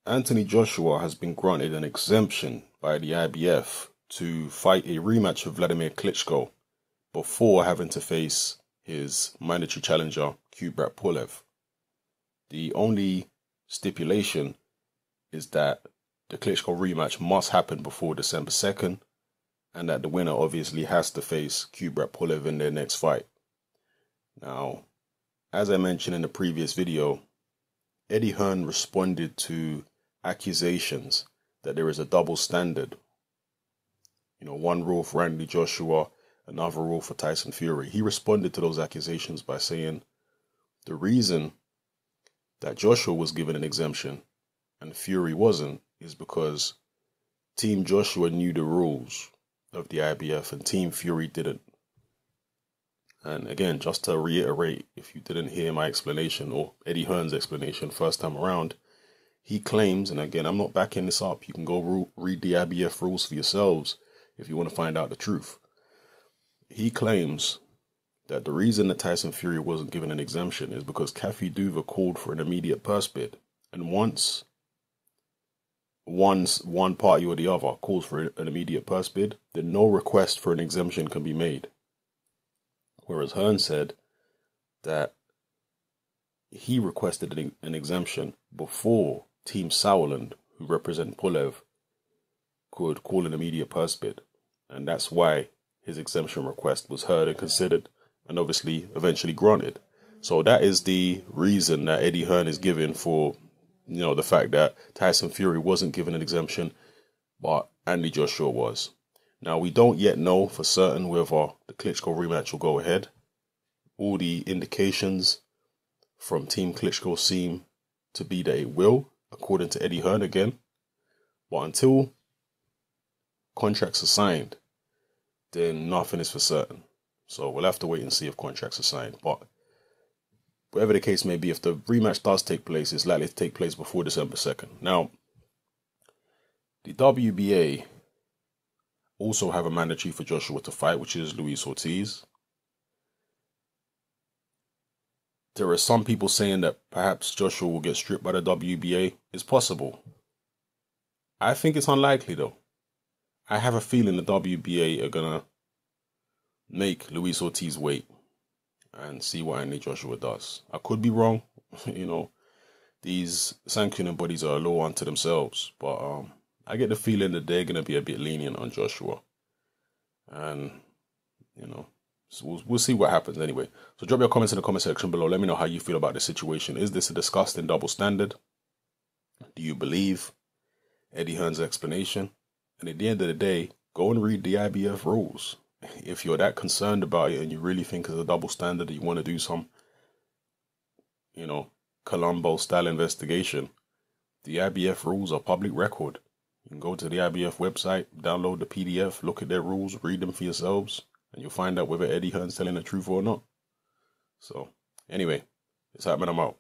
Anthony Joshua has been granted an exemption by the IBF to fight a rematch with Vladimir Klitschko before having to face his mandatory challenger, Kubrat Pulev. The only stipulation is that the Klitschko rematch must happen before December 2nd, and that the winner obviously has to face Kubrat Pulev in their next fight. Now, as I mentioned in the previous video, Eddie Hearn responded to accusations that there is a double standard. One rule for Anthony Joshua, another rule for Tyson Fury. He responded to those accusations by saying the reason that Joshua was given an exemption and Fury wasn't is because Team Joshua knew the rules of the IBF and Team Fury didn't. And again, just to reiterate, if you didn't hear my explanation or Eddie Hearn's explanation first time around, he claims, and again, I'm not backing this up, you can go read the IBF rules for yourselves if you want to find out the truth. He claims that the reason that Tyson Fury wasn't given an exemption is because Kathy Duva called for an immediate purse bid. And once one party or the other calls for an immediate purse bid, then no request for an exemption can be made. Whereas Hearn said that he requested an exemption before Team Sauerland, who represent Pulev, could call an immediate purse bid. And that's why his exemption request was heard and considered and obviously eventually granted. So that is the reason that Eddie Hearn is giving for, the fact that Tyson Fury wasn't given an exemption, but Anthony Joshua was. Now, we don't yet know for certain whether the Klitschko rematch will go ahead. All the indications from Team Klitschko seem to be that it will, according to Eddie Hearn again. But until contracts are signed, then nothing is for certain. So we'll have to wait and see if contracts are signed. But whatever the case may be, if the rematch does take place, it's likely to take place before December 2nd. Now, the WBA also have a mandatory for Joshua to fight, which is Luis Ortiz. There are some people saying that perhaps Joshua will get stripped by the WBA. It's possible. I think it's unlikely, though. I have a feeling the WBA are going to make Luis Ortiz wait and see what Anthony Joshua does. I could be wrong. These sanctioning bodies are a law unto themselves. But I get the feeling that they're going to be a bit lenient on Joshua. And, so we'll see what happens anyway. So drop your comments in the comment section below. Let me know how you feel about this situation. Is this a disgusting double standard? Do you believe Eddie Hearn's explanation? And at the end of the day, go and read the IBF rules. If you're that concerned about it and you really think it's a double standard, you want to do some, Columbo style investigation, the IBF rules are public record. You can go to the IBF website, download the PDF, look at their rules, read them for yourselves, and you'll find out whether Eddie Hearn's telling the truth or not. So, anyway, it's happening. I'm out.